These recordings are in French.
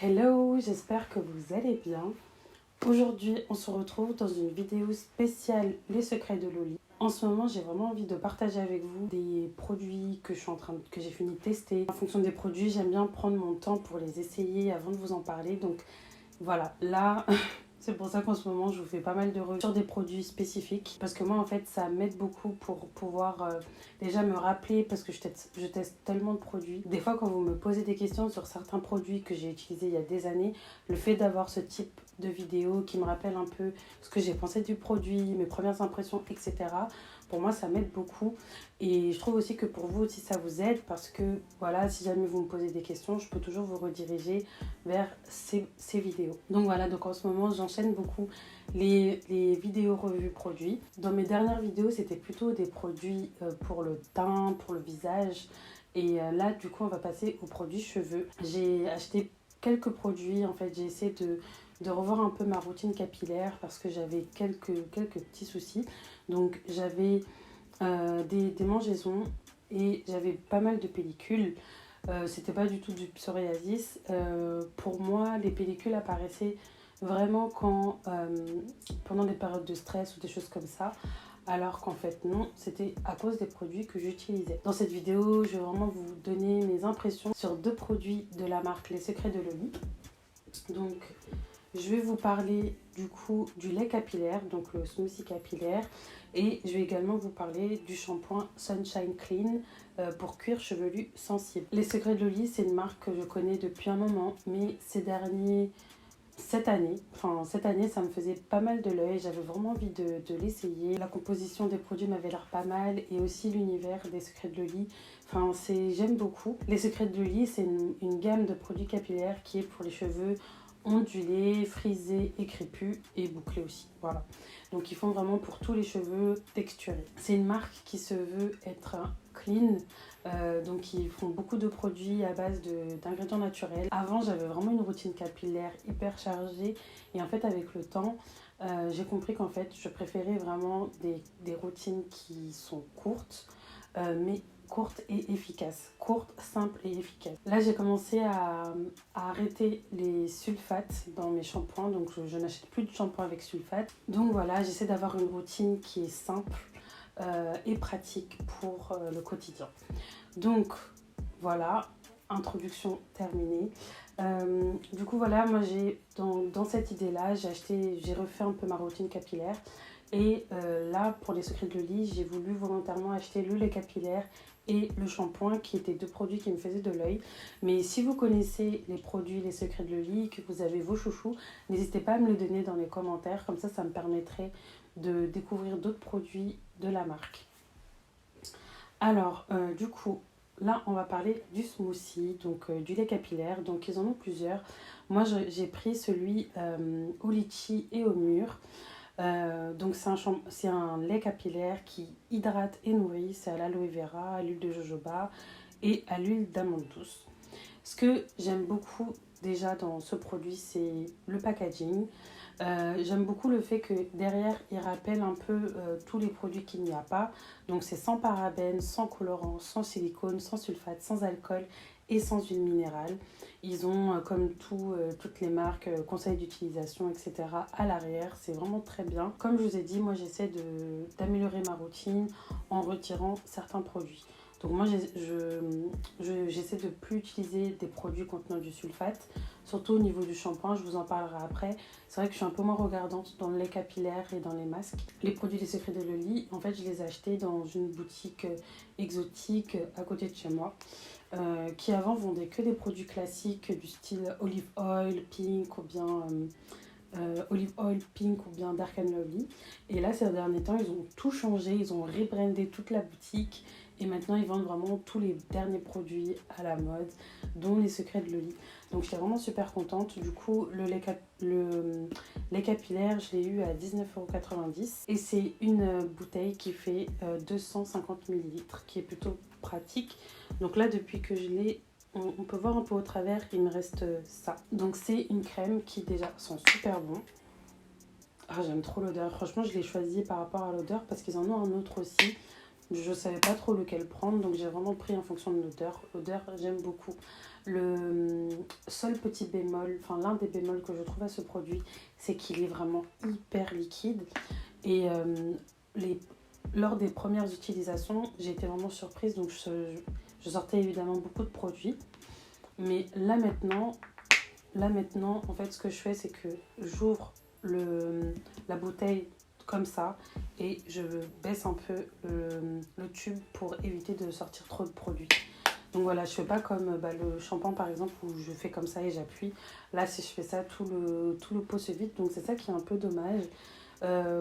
Hello, j'espère que vous allez bien. Aujourd'hui, on se retrouve dans une vidéo spéciale Les secrets de Loli. En ce moment, j'ai vraiment envie de partager avec vous des produits que j'ai fini de tester. En fonction des produits, j'aime bien prendre mon temps pour les essayer avant de vous en parler. Donc voilà, là, c'est pour ça qu'en ce moment, je vous fais pas mal de reviews sur des produits spécifiques. Parce que moi, en fait, ça m'aide beaucoup pour pouvoir déjà me rappeler, parce que je teste tellement de produits. Des fois, quand vous me posez des questions sur certains produits que j'ai utilisés il y a des années, le fait d'avoir ce type de vidéo qui me rappelle un peu ce que j'ai pensé du produit, mes premières impressions, etc. Pour moi, ça m'aide beaucoup. Et je trouve aussi que pour vous aussi, ça vous aide parce que, voilà, si jamais vous me posez des questions, je peux toujours vous rediriger vers ces vidéos. Donc voilà, donc en ce moment, j'enchaîne beaucoup les vidéos revues produits. Dans mes dernières vidéos, c'était plutôt des produits pour le teint, pour le visage. Et là, du coup, on va passer aux produits cheveux. J'ai acheté quelques produits. En fait, j'ai essayé de revoir un peu ma routine capillaire parce que j'avais quelques petits soucis. Donc j'avais des mangeaisons et j'avais pas mal de pellicules. C'était pas du tout du psoriasis. Pour moi, les pellicules apparaissaient vraiment pendant des périodes de stress ou des choses comme ça. Alors qu'en fait non, c'était à cause des produits que j'utilisais. Dans cette vidéo, je vais vraiment vous donner mes impressions sur deux produits de la marque Les Secrets de Loli. Donc je vais vous parler du coup du lait capillaire, donc le smoothie capillaire, et je vais également vous parler du shampoing Sunshine Clean pour cuir chevelu sensible. Les Secrets de Loli, c'est une marque que je connais depuis un moment, mais cette année, ça me faisait pas mal de l'œil, j'avais vraiment envie de l'essayer. La composition des produits m'avait l'air pas mal et aussi l'univers des Secrets de Loli. J'aime beaucoup. Les Secrets de Loli, c'est une gamme de produits capillaires qui est pour les cheveux ondulés, frisés et crépus et bouclés aussi. Voilà. Donc ils font vraiment pour tous les cheveux texturés. C'est une marque qui se veut être clean. Donc ils font beaucoup de produits à base d'ingrédients naturels. Avant, j'avais vraiment une routine capillaire hyper chargée et en fait avec le temps, j'ai compris qu'en fait je préférais vraiment des routines qui sont courtes, mais courtes et efficaces. Courtes, simples et efficaces. Là, j'ai commencé à arrêter les sulfates dans mes shampoings, donc je n'achète plus de shampoing avec sulfate. Donc voilà, j'essaie d'avoir une routine qui est simple et pratique pour le quotidien. Donc voilà, introduction terminée. Du coup voilà, moi dans cette idée là j'ai refait un peu ma routine capillaire et là pour les Secrets de Loli, j'ai voulu volontairement acheter le lait capillaire et le shampoing qui étaient deux produits qui me faisaient de l'œil. Mais si vous connaissez les produits Les Secrets de Loli, que vous avez vos chouchous, n'hésitez pas à me le donner dans les commentaires, comme ça me permettrait de découvrir d'autres produits de la marque. Alors, du coup, là, on va parler du smoothie, donc du lait capillaire. Donc, ils en ont plusieurs. Moi, j'ai pris celui au litchi et au mûr. Donc, c'est un lait capillaire qui hydrate et nourrit. C'est à l'aloe vera, à l'huile de jojoba et à l'huile d'amande douce. Ce que j'aime beaucoup déjà dans ce produit, c'est le packaging. J'aime beaucoup le fait que derrière, il rappelle un peu tous les produits qu'il n'y a pas. Donc c'est sans parabènes, sans colorants, sans silicone, sans sulfate, sans alcool et sans huile minérale. Ils ont, comme toutes les marques, conseils d'utilisation, etc. à l'arrière. C'est vraiment très bien. Comme je vous ai dit, moi j'essaie d'améliorer ma routine en retirant certains produits. Donc moi j'essaie de plus utiliser des produits contenant du sulfate, surtout au niveau du shampoing, je vous en parlerai après. C'est vrai que je suis un peu moins regardante dans le lait capillaire et dans les masques. Les produits des Secrets de Loli, en fait je les ai achetés dans une boutique exotique à côté de chez moi, qui avant vendait que des produits classiques du style olive oil, pink ou bien... Olive Oil, Pink ou bien Dark and Lovely. Et là, ces derniers temps, ils ont tout changé, ils ont rebrandé toute la boutique et maintenant ils vendent vraiment tous les derniers produits à la mode, dont les Secrets de Loli. Donc j'étais vraiment super contente. Du coup, le lait capillaire, je l'ai eu à 19,90 € et c'est une bouteille qui fait 250 ml, qui est plutôt pratique. Donc là, depuis que je l'ai, on peut voir un peu au travers, il me reste ça. Donc c'est une crème qui déjà sent super bon. Ah, j'aime trop l'odeur. Franchement, je l'ai choisi par rapport à l'odeur parce qu'ils en ont un autre aussi. Je savais pas trop lequel prendre, donc j'ai vraiment pris en fonction de l'odeur. L'odeur, j'aime beaucoup. Le seul petit bémol, enfin l'un des bémols que je trouve à ce produit, c'est qu'il est vraiment hyper liquide. Et les, lors des premières utilisations, j'ai été vraiment surprise. Donc je sortais évidemment beaucoup de produits. Mais là maintenant, en fait, ce que je fais, c'est que j'ouvre la bouteille comme ça et je baisse un peu le tube pour éviter de sortir trop de produits. Donc voilà, je fais pas comme le shampoing par exemple où je fais comme ça et j'appuie. Là, si je fais ça, tout le pot se vide. Donc c'est ça qui est un peu dommage.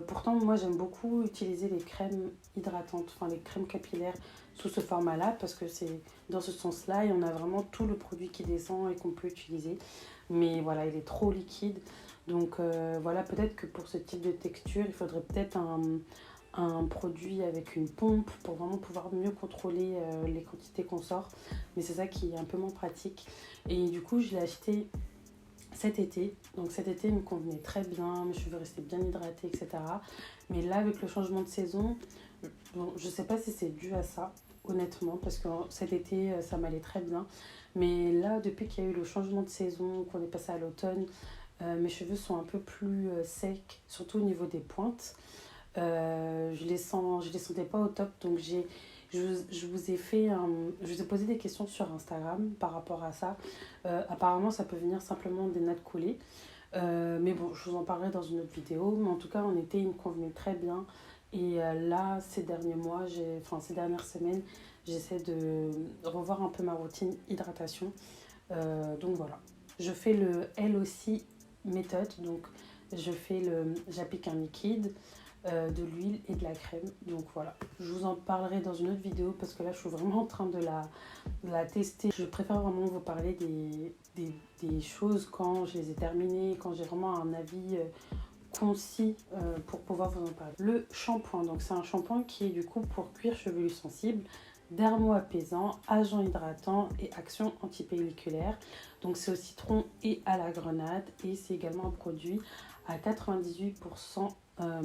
Pourtant, moi j'aime beaucoup utiliser les crèmes hydratantes, enfin les crèmes capillaires sous ce format-là parce que c'est dans ce sens-là et on a vraiment tout le produit qui descend et qu'on peut utiliser. Mais voilà, il est trop liquide. Donc voilà, peut-être que pour ce type de texture, il faudrait peut-être un produit avec une pompe pour vraiment pouvoir mieux contrôler les quantités qu'on sort. Mais c'est ça qui est un peu moins pratique. Et du coup, je l'ai acheté cet été. Donc cet été, il me convenait très bien, mes cheveux restaient bien hydratés, etc. Mais là, avec le changement de saison, bon, je sais pas si c'est dû à ça, honnêtement, parce que cet été, ça m'allait très bien. Mais là, depuis qu'il y a eu le changement de saison, qu'on est passé à l'automne, mes cheveux sont un peu plus secs, surtout au niveau des pointes. Je les sentais pas au top, donc je vous ai je vous ai posé des questions sur Instagram par rapport à ça. Apparemment, ça peut venir simplement des nattes coulées. Mais bon, je vous en parlerai dans une autre vidéo. Mais en tout cas, en été, il me convenait très bien. Et là, ces derniers mois, ces dernières semaines, j'essaie de revoir un peu ma routine hydratation. Donc voilà. Je fais le L aussi méthode. Donc j'applique un liquide, de l'huile et de la crème. Donc voilà. Je vous en parlerai dans une autre vidéo parce que là, je suis vraiment en train de la tester. Je préfère vraiment vous parler des choses quand je les ai terminées, quand j'ai vraiment un avis concis pour pouvoir vous en parler. Le shampoing, donc c'est un shampoing qui est du coup pour cuir chevelu sensible, dermo-apaisant, agent hydratant et action antipelliculaire. Donc c'est au citron et à la grenade et c'est également un produit à 98%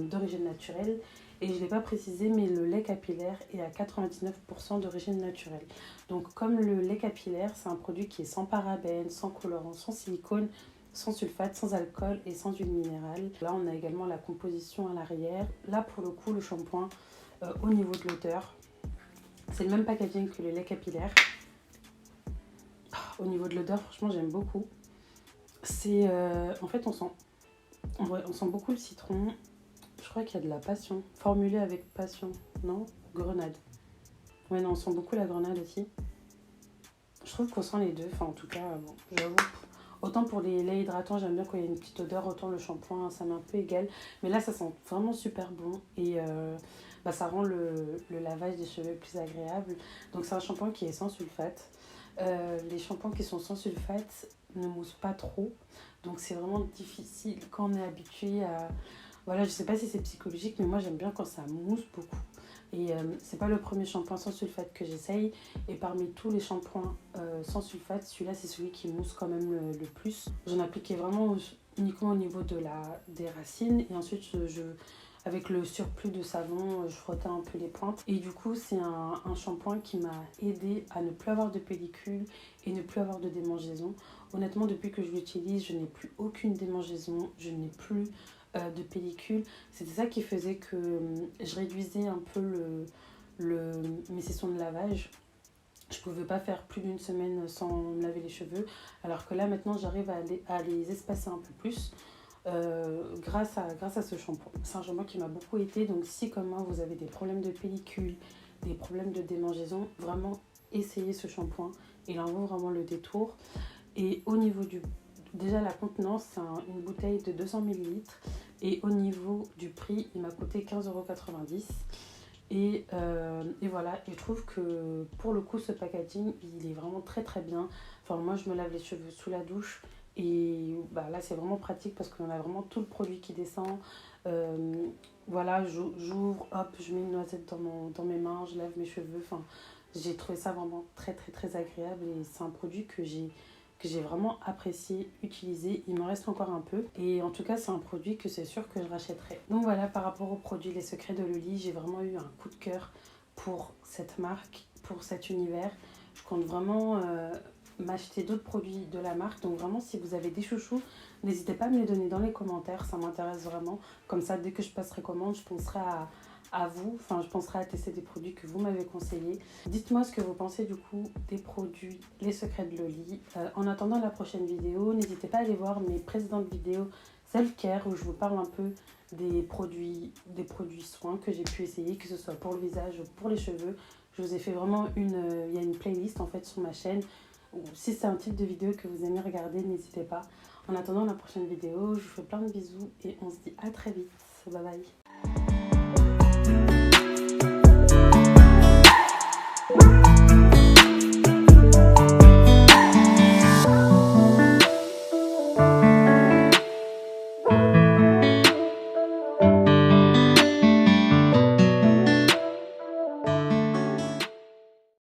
d'origine naturelle. Et je ne l'ai pas précisé, mais le lait capillaire est à 99% d'origine naturelle. Donc comme le lait capillaire, c'est un produit qui est sans parabènes, sans colorant, sans silicone, sans sulfate, sans alcool et sans huile minérale. Là, on a également la composition à l'arrière. Là, pour le coup, le shampoing, au niveau de l'odeur, c'est le même packaging que le lait capillaire. Au niveau de l'odeur, franchement, j'aime beaucoup. En fait, on sent beaucoup le citron. Je crois qu'il y a de la passion. Formulé avec passion, non? Grenade. Ouais, non, on sent beaucoup la grenade aussi. Je trouve qu'on sent les deux. Enfin, en tout cas, bon, j'avoue. Autant pour les laits hydratants, j'aime bien quand il y a une petite odeur. Autant le shampoing, ça m'est un peu égal. Mais là, ça sent vraiment super bon. Et ça rend le lavage des cheveux plus agréable. Donc, c'est un shampoing qui est sans sulfate. Les shampoings qui sont sans sulfate ne moussent pas trop. Donc, c'est vraiment difficile quand on est habitué à... Voilà, je sais pas si c'est psychologique, mais moi, j'aime bien quand ça mousse beaucoup. Et c'est pas le premier shampoing sans sulfate que j'essaye. Et parmi tous les shampoings sans sulfate, celui-là, c'est celui qui mousse quand même le plus. J'en appliquais vraiment uniquement au niveau des racines. Et ensuite, avec le surplus de savon, je frottais un peu les pointes. Et du coup, c'est un shampoing qui m'a aidé à ne plus avoir de pellicule et ne plus avoir de démangeaison. Honnêtement, depuis que je l'utilise, je n'ai plus aucune démangeaison. Je n'ai plus de pellicule. C'était ça qui faisait que je réduisais un peu mes sessions de lavage. Je pouvais pas faire plus d'une semaine sans me laver les cheveux, alors que là maintenant j'arrive à les espacer un peu plus grâce à ce shampoing. C'est un shampoing qui m'a beaucoup aidé, donc si comme moi vous avez des problèmes de pellicule, des problèmes de démangeaison, vraiment essayez ce shampoing, il en vaut vraiment le détour. Et au niveau déjà la contenance, c'est une bouteille de 200 ml et au niveau du prix, il m'a coûté 15,90 €. Et voilà, et je trouve que pour le coup, ce packaging, il est vraiment très très bien. Enfin, moi, je me lave les cheveux sous la douche et là, c'est vraiment pratique parce qu'on a vraiment tout le produit qui descend. Voilà, j'ouvre, hop, je mets une noisette dans mes mains, je lave mes cheveux. Enfin, J'ai trouvé ça vraiment très très très agréable et c'est un produit que j'ai vraiment apprécié utiliser. Il me reste encore un peu et en tout cas c'est un produit que c'est sûr que je rachèterai. Donc voilà, par rapport aux produits Les Secrets de Loli, j'ai vraiment eu un coup de cœur pour cette marque, pour cet univers. Je compte vraiment m'acheter d'autres produits de la marque. Donc vraiment, si vous avez des chouchous, n'hésitez pas à me les donner dans les commentaires, ça m'intéresse vraiment. Comme ça, dès que je passerai commande, je penserai à vous, enfin je penserai à tester des produits que vous m'avez conseillés. Dites-moi ce que vous pensez du coup des produits Les Secrets de Loli. En attendant la prochaine vidéo, n'hésitez pas à aller voir mes précédentes vidéos self-care où je vous parle un peu des produits soins que j'ai pu essayer, que ce soit pour le visage ou pour les cheveux. Je vous ai fait vraiment il y a une playlist en fait sur ma chaîne. Si c'est un type de vidéo que vous aimez regarder, n'hésitez pas. En attendant la prochaine vidéo, je vous fais plein de bisous et on se dit à très vite. Bye bye.